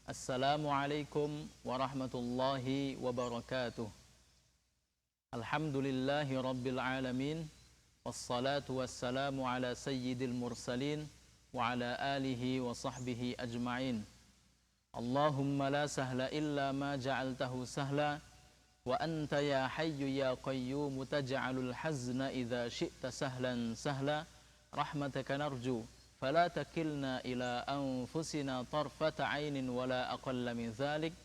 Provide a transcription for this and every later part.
Assalamualaikum warahmatullahi wabarakatuh. Alhamdulillahi rabbil alamin. Wassalatu wassalamu ala sayyidil mursalin wa ala alihi wa sahbihi ajma'in. Allahumma la sahla illa ma ja'altahu sahla wa anta ya hayyu ya qayyum taj'alul hazna idza syi'ta sahlan sahla rahmataka narju fala takilna ila anfusina tarfata 'ainin wala aqalla min dhalik.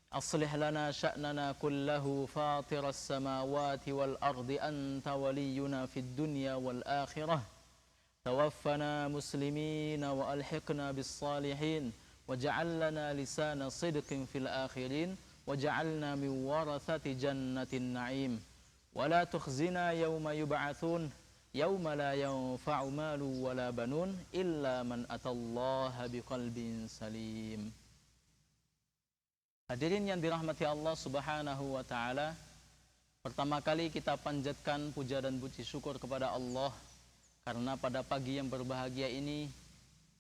Aslih lana sya'nana kullahu fatiras samawati wal ardi anta waliyuna fid dunya wal akhirah. Tawaffana muslimina wa alhiqna bis salihin waj'al lana lisana sidqin fil akhirin waj'alna min warathati jannatin na'im. Wala tukhzina yawma yub'atsun yawma la yanfa'u malu wala banun illa man atallaha biqalbin salim. Hadirin yang dirahmati Allah Subhanahu wa taala, pertama kali kita panjatkan puja dan puji syukur kepada Allah karena pada pagi yang berbahagia ini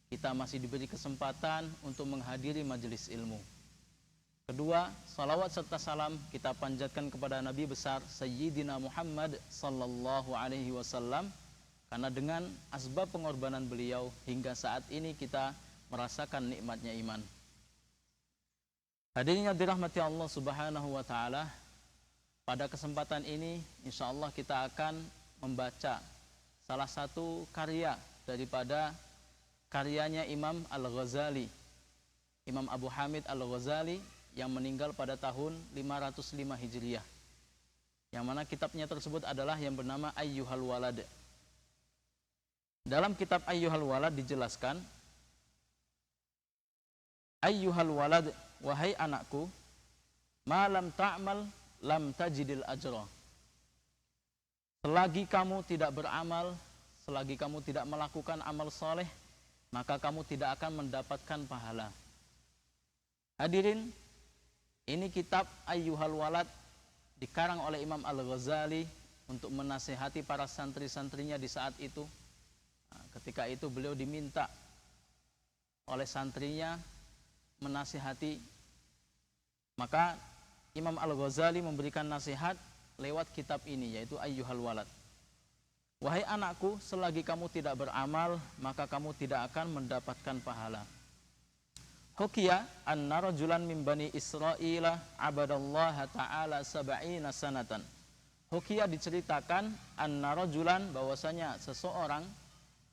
kita masih diberi kesempatan untuk menghadiri majelis ilmu. Kedua, salawat serta salam kita panjatkan kepada Nabi besar Sayyidina Muhammad sallallahu alaihi wasallam, karena dengan asbab pengorbanan beliau hingga saat ini kita merasakan nikmatnya iman. Hadirin yang dirahmati Allah Subhanahu wa taala, pada kesempatan ini insyaallah kita akan membaca salah satu karya daripada karyanya Imam Al-Ghazali, Imam Abu Hamid Al-Ghazali yang meninggal pada tahun 505 Hijriah. Yang mana kitabnya tersebut adalah yang bernama Ayyuhal Walad. Dalam kitab Ayyuhal Walad dijelaskan, Ayyuhal walad, wahai anakku, ma lam ta'mal lam tajidil ajra. Selagi kamu tidak beramal, selagi kamu tidak melakukan amal soleh, maka kamu tidak akan mendapatkan pahala. Hadirin, ini kitab Ayyuhal Walad dikarang oleh Imam Al-Ghazali untuk menasihati para santri-santrinya di saat itu. Ketika itu beliau diminta oleh santrinya menasihati, maka Imam Al-Ghazali memberikan nasihat lewat kitab ini, yaitu Ayyuhal Walad. Wahai anakku, selagi kamu tidak beramal, maka kamu tidak akan mendapatkan pahala. Hukiya anna rajulan min bani Israila abadallaha ta'ala sab'ina sanatan. Hukiya diceritakan anna rajulan, bahwasanya seseorang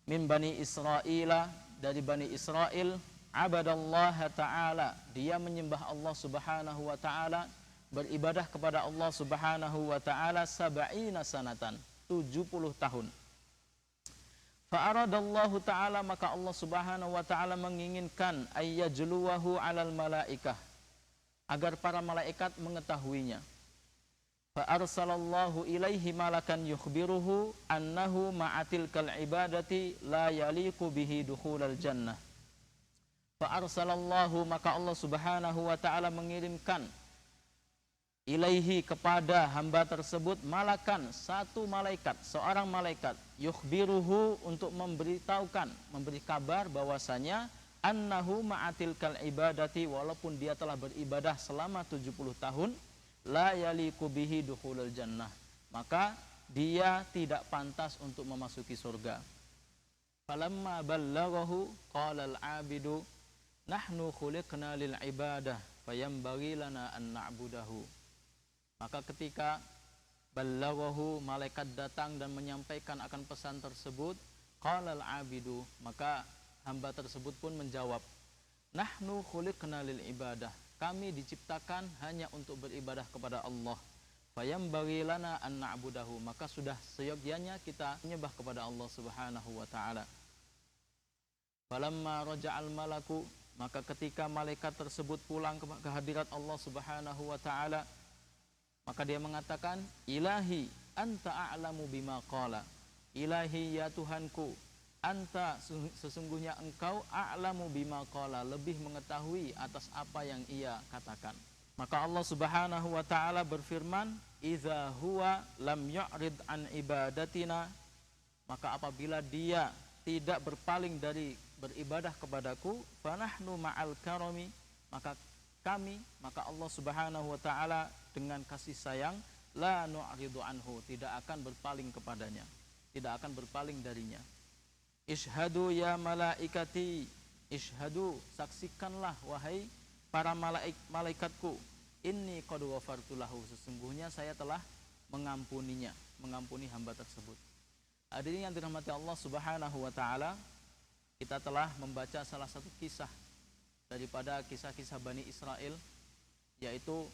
min bani Israila, dari bani Israel, abadallaha ta'ala, dia menyembah Allah subhanahu wa ta'ala, beribadah kepada Allah subhanahu wa ta'ala sab'ina sanatan, 70 tahun. Fa'aradallahu ta'ala, maka Allah subhanahu wa ta'ala menginginkan ayyajluwahu alal malaikah, agar para malaikat mengetahuinya. Fa'arsalallahu ilaihi malakan yukhbiruhu annahu ma'atilkal ibadati la yaliku bihi dukhulal jannah. Fa'arsalallahu, maka Allah subhanahu wa ta'ala mengirimkan ilaihi, kepada hamba tersebut, malakan, satu malaikat, seorang malaikat, yukhbiruhu, untuk memberitahukan, memberi kabar bahwasanya annahu ma'atilkal ibadati, walaupun dia telah beribadah selama 70 tahun, la yaliku bihi dukhulul jannah, maka dia tidak pantas untuk memasuki surga. Falamma ballaghahu qala al-'abidu nahnu khuliqna lil ibadah fayambaghi lana an na'budahu. Maka ketika ballaghahu, malaikat datang dan menyampaikan akan pesan tersebut, qala al-'abidu, maka hamba tersebut pun menjawab, nahnu khuliqna lil ibadah, kami diciptakan hanya untuk beribadah kepada Allah. Fayambaghi lana an na'budahu, maka sudah seyogyanya kita menyembah kepada Allah Subhanahu wa taala. Falamma raja'al malaku, maka ketika malaikat tersebut pulang ke hadirat Allah Subhanahu wa taala, maka dia mengatakan, ilahi anta a'lamu bima qala, ilahi ya Tuhanku, anta, sesungguhnya engkau, a'lamu bima qala, lebih mengetahui atas apa yang ia katakan. Maka Allah Subhanahu wa taala berfirman, idza huwa lam yu'rid an ibadatina, maka apabila dia tidak berpaling dari beribadah kepadaku, fanahnu ma'al karami, maka Allah Subhanahu wa taala dengan kasih sayang la nu'ridu anhu, tidak akan berpaling kepadanya, tidak akan berpaling darinya. Ishhadu ya malaikati, ishhadu, saksikanlah wahai para malaikatku, inni qad ghafartu lahu, sesungguhnya saya telah mengampuninya, mengampuni hamba tersebut. Hadirin yang dirahmati Allah Subhanahu wa taala, kita telah membaca salah satu kisah daripada kisah-kisah Bani Israel, yaitu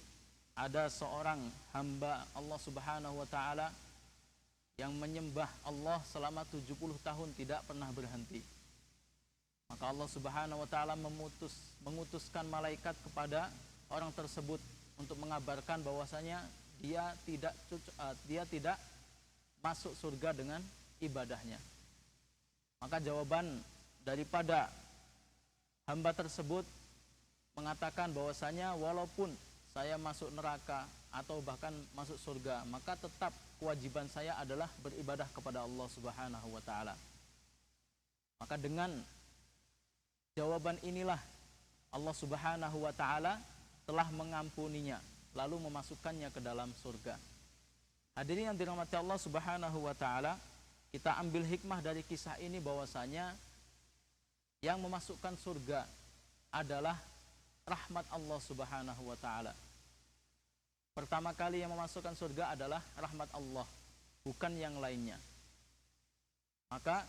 ada seorang hamba Allah Subhanahu wa taala yang menyembah Allah selama 70 tahun tidak pernah berhenti. Maka Allah Subhanahu wa taala mengutuskan malaikat kepada orang tersebut untuk mengabarkan bahwasanya dia tidak masuk surga dengan ibadahnya. Maka jawaban daripada hamba tersebut mengatakan bahwasanya walaupun saya masuk neraka atau bahkan masuk surga, maka tetap kewajiban saya adalah beribadah kepada Allah Subhanahu wa taala. Maka dengan jawaban inilah Allah Subhanahu wa taala telah mengampuninya, lalu memasukkannya ke dalam surga. Hadirin yang dirahmati Allah Subhanahu wa taala, kita ambil hikmah dari kisah ini bahwasanya yang memasukkan surga adalah rahmat Allah Subhanahu wa taala. Pertama kali yang memasukkan surga adalah rahmat Allah, bukan yang lainnya. Maka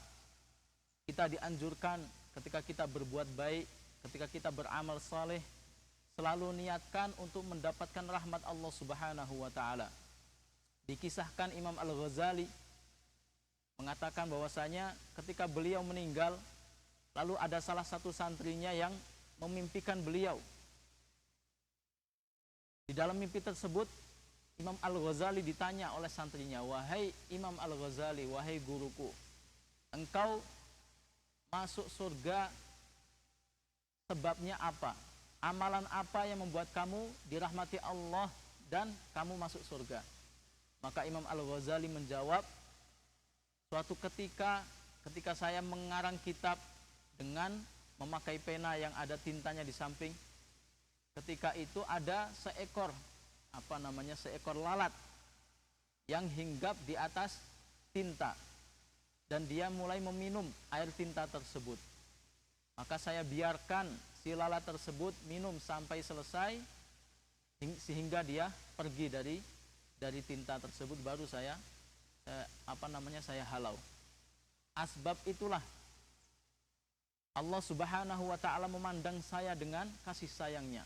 kita dianjurkan ketika kita berbuat baik, ketika kita beramal saleh, selalu niatkan untuk mendapatkan rahmat Allah Subhanahu wa taala. Dikisahkan Imam Al-Ghazali mengatakan bahwasanya ketika beliau meninggal, lalu ada salah satu santrinya yang memimpikan beliau. Di dalam mimpi tersebut, Imam Al-Ghazali ditanya oleh santrinya, "Wahai Imam Al-Ghazali, wahai guruku, engkau masuk surga sebabnya apa? Amalan apa yang membuat kamu dirahmati Allah dan kamu masuk surga?" Maka Imam Al-Ghazali menjawab, "Suatu ketika saya mengarang kitab dengan memakai pena yang ada tintanya di samping, ketika itu ada seekor lalat yang hinggap di atas tinta dan dia mulai meminum air tinta tersebut. Maka saya biarkan si lalat tersebut minum sampai selesai sehingga dia pergi dari tinta tersebut, baru saya halau. Asbab itulah Allah Subhanahu wa taala memandang saya dengan kasih sayangnya,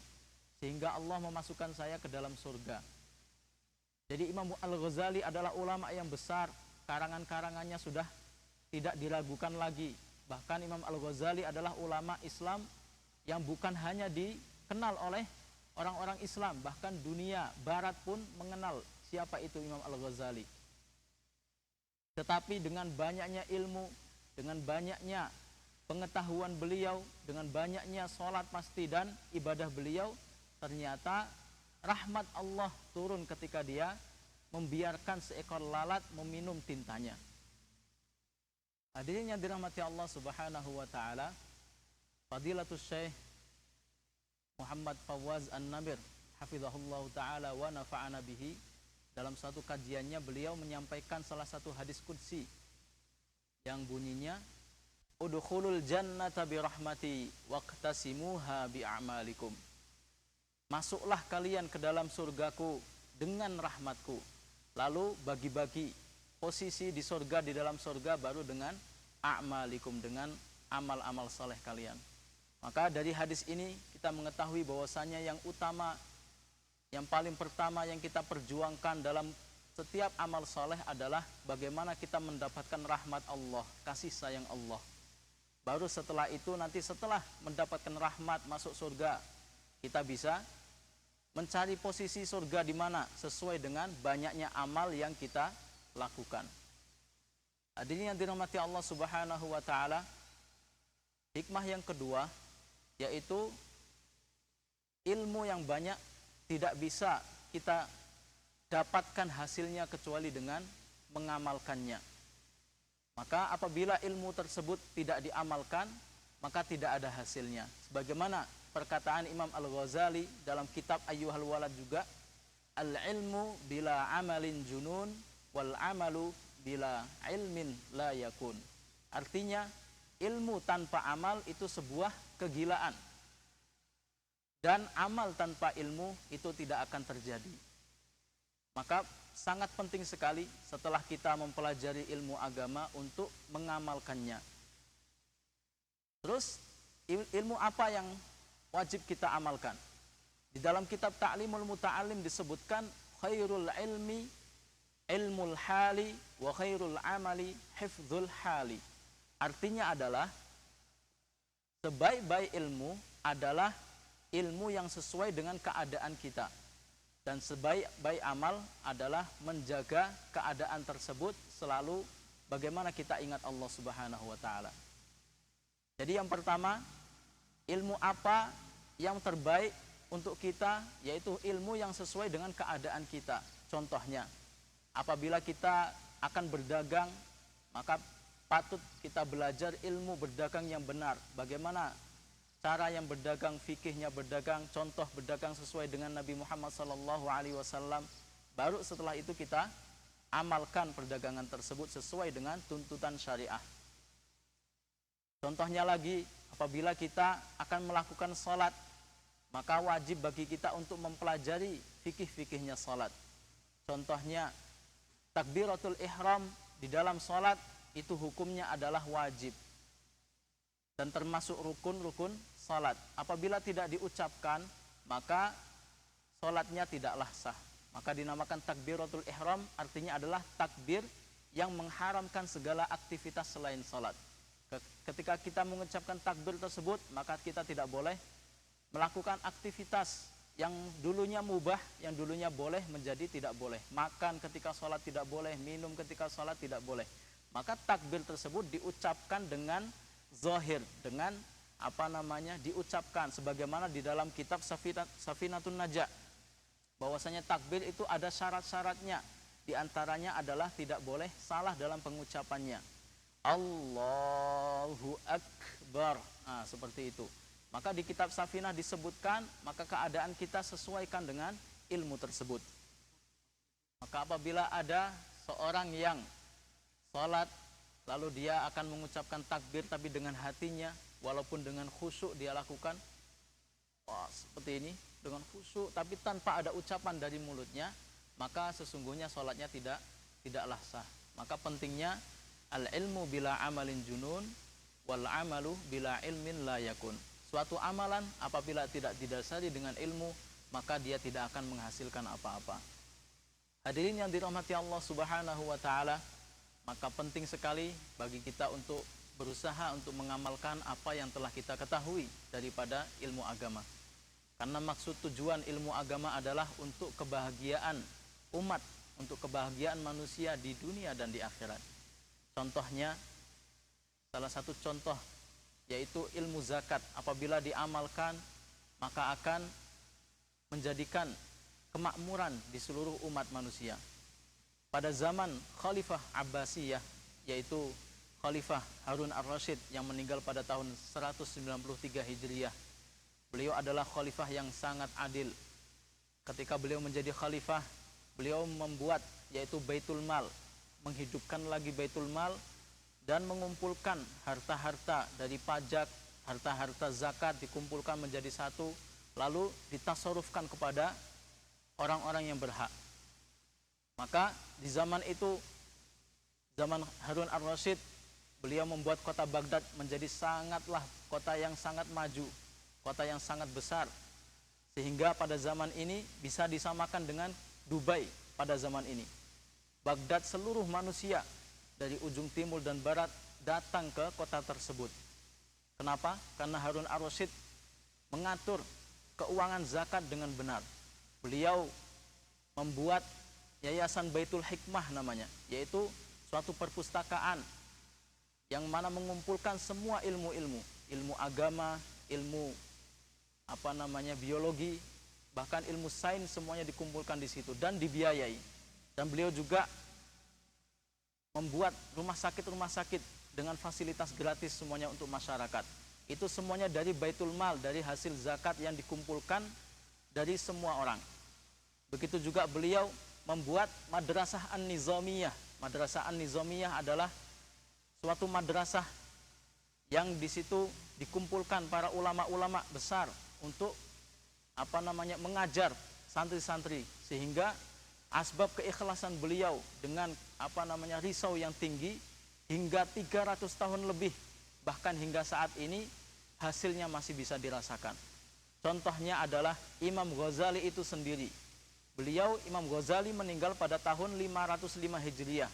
sehingga Allah memasukkan saya ke dalam surga." Jadi Imam Al-Ghazali adalah ulama yang besar, karangan-karangannya sudah tidak diragukan lagi. Bahkan Imam Al-Ghazali adalah ulama Islam yang bukan hanya dikenal oleh orang-orang Islam, bahkan dunia barat pun mengenal siapa itu Imam Al-Ghazali. Tetapi dengan banyaknya ilmu, dengan banyaknya pengetahuan beliau, dengan banyaknya sholat pasti dan ibadah beliau, ternyata rahmat Allah turun ketika dia membiarkan seekor lalat meminum tintanya. Hadirin yang dirahmati Allah Subhanahu wa taala, Fadilatul Syekh Muhammad Fawaz An-Namir hafizahullah taala wa nafa'ana bihi, dalam satu kajiannya beliau menyampaikan salah satu hadis qudsi yang bunyinya, "Udkhulul jannata birahmati waqtasimuha bi'amalikum." Masuklah kalian ke dalam surgaku dengan rahmatku, lalu bagi-bagi posisi di surga, di dalam surga baru dengan a'malikum, dengan amal-amal saleh kalian. Maka dari hadis ini kita mengetahui bahwasanya yang utama, yang paling pertama yang kita perjuangkan dalam setiap amal saleh adalah bagaimana kita mendapatkan rahmat Allah, kasih sayang Allah. Baru setelah itu, nanti setelah mendapatkan rahmat masuk surga, kita bisa mencari posisi surga di mana sesuai dengan banyaknya amal yang kita lakukan. Hadirin yang dirahmati Allah Subhanahu wa taala, hikmah yang kedua yaitu ilmu yang banyak tidak bisa kita dapatkan hasilnya kecuali dengan mengamalkannya. Maka apabila ilmu tersebut tidak diamalkan, maka tidak ada hasilnya. Sebagaimana perkataan Imam Al-Ghazali dalam kitab Ayyuhal Walad juga, al-ilmu bila amalin junun wal amalu bila ilmin la yakun. Artinya ilmu tanpa amal itu sebuah kegilaan, dan amal tanpa ilmu itu tidak akan terjadi. Maka sangat penting sekali setelah kita mempelajari ilmu agama untuk mengamalkannya. Terus ilmu apa yang wajib kita amalkan? Di dalam kitab Ta'limul Muta'allim disebutkan khairul ilmi ilmul hali wa khairul amali hifdzul hali. Artinya adalah sebaik-baik ilmu adalah ilmu yang sesuai dengan keadaan kita, dan sebaik-baik amal adalah menjaga keadaan tersebut selalu bagaimana kita ingat Allah Subhanahu wa taala. Jadi yang pertama, ilmu apa yang terbaik untuk kita, yaitu ilmu yang sesuai dengan keadaan kita. Contohnya, apabila kita akan berdagang, maka patut kita belajar ilmu berdagang yang benar. Bagaimana cara yang berdagang, fikihnya berdagang, contoh berdagang sesuai dengan Nabi Muhammad SAW. Baru setelah itu kita amalkan perdagangan tersebut sesuai dengan tuntutan syariah. Contohnya lagi, apabila kita akan melakukan sholat, maka wajib bagi kita untuk mempelajari fikih-fikihnya sholat. Contohnya, takbiratul ihram di dalam sholat itu hukumnya adalah wajib dan termasuk rukun-rukun salat. Apabila tidak diucapkan, maka salatnya tidaklah sah. Maka dinamakan takbiratul ihram, artinya adalah takbir yang mengharamkan segala aktivitas selain salat. Ketika kita mengucapkan takbir tersebut, maka kita tidak boleh melakukan aktivitas yang dulunya mubah, yang dulunya boleh menjadi tidak boleh. Makan ketika salat tidak boleh, minum ketika salat tidak boleh. Maka takbir tersebut diucapkan dengan zahir, dengan diucapkan sebagaimana di dalam kitab Safinatun Najah, bahwasanya takbir itu ada syarat-syaratnya. Di antaranya adalah tidak boleh salah dalam pengucapannya. Allahu Akbar. Nah, seperti itu. Maka di kitab Safinah disebutkan, maka keadaan kita sesuaikan dengan ilmu tersebut. Maka apabila ada seorang yang salat lalu dia akan mengucapkan takbir tapi dengan hatinya, walaupun dengan khusyuk dia lakukan, seperti ini, dengan khusyuk tapi tanpa ada ucapan dari mulutnya, maka sesungguhnya sholatnya tidaklah sah. Maka pentingnya al-ilmu bila amalin junun wal amalu bila ilmin la yakun. Suatu amalan apabila tidak didasari dengan ilmu, maka dia tidak akan menghasilkan apa-apa. Hadirin yang dirahmati Allah Subhanahu wa taala, maka penting sekali bagi kita untuk berusaha untuk mengamalkan apa yang telah kita ketahui daripada ilmu agama. Karena maksud tujuan ilmu agama adalah untuk kebahagiaan umat, untuk kebahagiaan manusia di dunia dan di akhirat. Contohnya, salah satu contoh yaitu ilmu zakat. Apabila diamalkan, maka akan menjadikan kemakmuran di seluruh umat manusia. Pada zaman Khalifah Abbasiyah, yaitu Khalifah Harun Ar-Rasyid yang meninggal pada tahun 193 Hijriyah. Beliau adalah khalifah yang sangat adil. Ketika beliau menjadi khalifah, beliau membuat yaitu Baitul Mal, menghidupkan lagi Baitul Mal dan mengumpulkan harta-harta dari pajak, harta-harta zakat dikumpulkan menjadi satu, lalu ditasarufkan kepada orang-orang yang berhak. Maka di zaman itu, zaman Harun Ar-Rasyid, beliau membuat kota Baghdad menjadi sangatlah kota yang sangat maju, kota yang sangat besar, sehingga pada zaman ini bisa disamakan dengan Dubai pada zaman ini. Baghdad, seluruh manusia dari ujung timur dan barat datang ke kota tersebut. Kenapa? Karena Harun Ar-Rasyid mengatur keuangan zakat dengan benar. Beliau membuat Yayasan Baitul Hikmah namanya, yaitu suatu perpustakaan yang mana mengumpulkan semua ilmu-ilmu, ilmu agama, ilmu biologi, bahkan ilmu sains, semuanya dikumpulkan di situ dan dibiayai. Dan beliau juga membuat rumah sakit dengan fasilitas gratis semuanya untuk masyarakat. Itu semuanya dari Baitul Mal, dari hasil zakat yang dikumpulkan dari semua orang. Begitu juga beliau membuat Madrasah An-Nizamiyah. Madrasah An-Nizamiyah adalah suatu madrasah yang di situ dikumpulkan para ulama-ulama besar untuk mengajar santri-santri, sehingga asbab keikhlasan beliau dengan risau yang tinggi hingga 300 tahun lebih, bahkan hingga saat ini hasilnya masih bisa dirasakan. Contohnya adalah Imam Ghazali itu sendiri. Beliau Imam Ghazali meninggal pada tahun 505 Hijriah.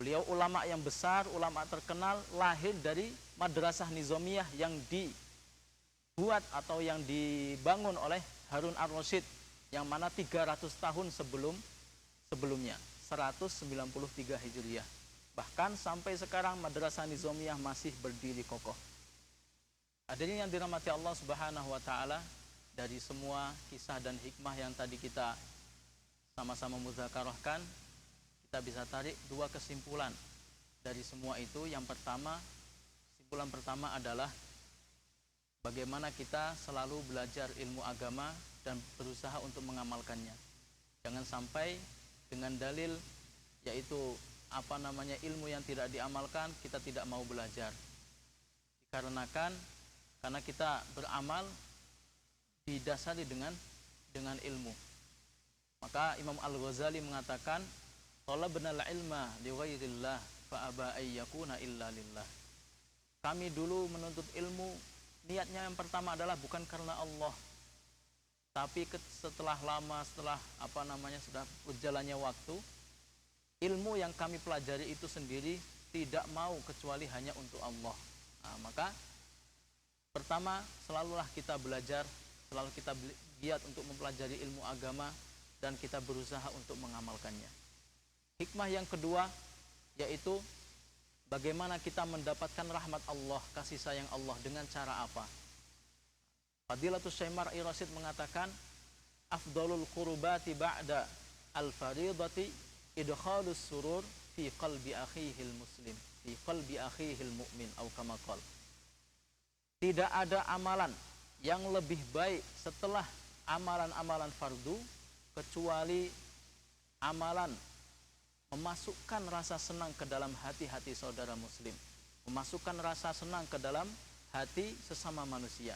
Beliau ulama yang besar, ulama terkenal, lahir dari Madrasah Nizamiyah yang dibuat atau yang dibangun oleh Harun ar-Rasyid, yang mana 300 tahun sebelumnya, 193 Hijriah. Bahkan sampai sekarang Madrasah Nizamiyah masih berdiri kokoh. Hadirin yang dirahmati Allah Subhanahu wa taala, dari semua kisah dan hikmah yang tadi kita sama-sama muzakarahkan, kita bisa tarik dua kesimpulan dari semua itu. Yang pertama, kesimpulan pertama adalah bagaimana kita selalu belajar ilmu agama dan berusaha untuk mengamalkannya. Jangan sampai dengan dalil yaitu ilmu yang tidak diamalkan, kita tidak mau belajar. Karena kita beramal didasari dengan ilmu. Maka Imam Al-Ghazali mengatakan, talabna al-ilma li ghairillah fa aba ay yakuna illa lillah. Kami dulu menuntut ilmu, niatnya yang pertama adalah bukan karena Allah. Tapi setelah sudah berjalannya waktu, ilmu yang kami pelajari itu sendiri tidak mau kecuali hanya untuk Allah. Maka pertama, selalulah kita belajar, selalu kita giat untuk mempelajari ilmu agama dan kita berusaha untuk mengamalkannya. Hikmah yang kedua yaitu bagaimana kita mendapatkan rahmat Allah, kasih sayang Allah, dengan cara apa? Fadilatul Syekh Mar'i Rasyid mengatakan, afdalul qurbati ba'da al-faridati idkhalus surur fi qalbi akhihil muslim, fi qalbi akhihil mu'min, atau kama qala. Tidak ada amalan yang lebih baik setelah amalan-amalan fardu kecuali amalan memasukkan rasa senang ke dalam hati-hati saudara muslim, memasukkan rasa senang ke dalam hati sesama manusia.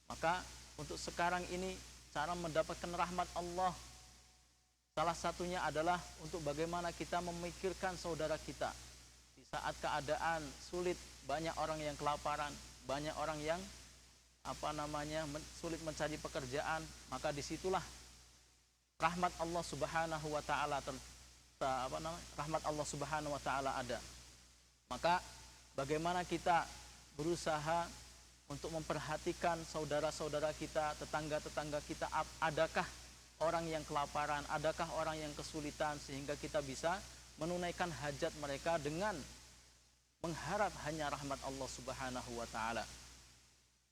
Maka untuk sekarang ini cara mendapatkan rahmat Allah salah satunya adalah untuk bagaimana kita memikirkan saudara kita. Di saat keadaan sulit, banyak orang yang kelaparan, banyak orang yang sulit mencari pekerjaan, maka disitulah rahmat Allah Subhanahu wa taala rahmat Allah Subhanahu wa taala ada. Maka bagaimana kita berusaha untuk memperhatikan saudara-saudara kita, tetangga-tetangga kita, adakah orang yang kelaparan, adakah orang yang kesulitan, sehingga kita bisa menunaikan hajat mereka dengan mengharap hanya rahmat Allah Subhanahu wa taala.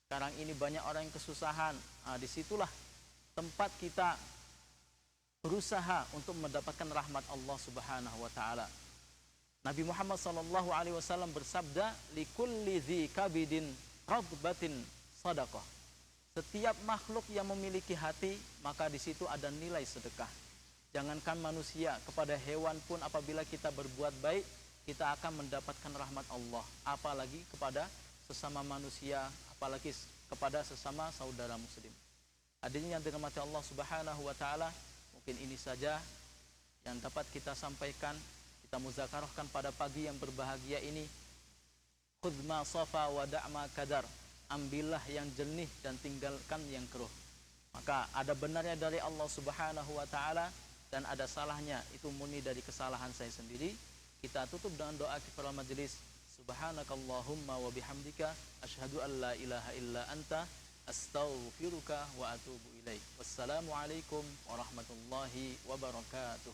Sekarang ini banyak orang yang kesusahan. Disitulah tempat kita berusaha untuk mendapatkan rahmat Allah Subhanahu wa taala. Nabi Muhammad sallallahu alaihi wasallam bersabda, likulli dzi kabidin radbatin sadaqah. Setiap makhluk yang memiliki hati, maka di situ ada nilai sedekah. Jangankan manusia, kepada hewan pun apabila kita berbuat baik, kita akan mendapatkan rahmat Allah. Apalagi kepada sesama manusia, apalagi kepada sesama saudara muslim. Hadirin yang dirahmati Allah Subhanahu wa taala, mungkin ini saja yang dapat kita sampaikan, kita muzakarahkan pada pagi yang berbahagia ini. Khudh ma safa wa da'ma kadar. Ambillah yang jernih dan tinggalkan yang keruh. Maka ada benarnya dari Allah Subhanahu wa taala dan ada salahnya, itu murni dari kesalahan saya sendiri. Kita tutup dengan doa kifaratul majelis. Subhanakallahumma wa bihamdika asyhadu an la ilaha illa anta astaghfiruka wa atubu ilaik. Wassalamualaikum warahmatullahi wabarakatuh.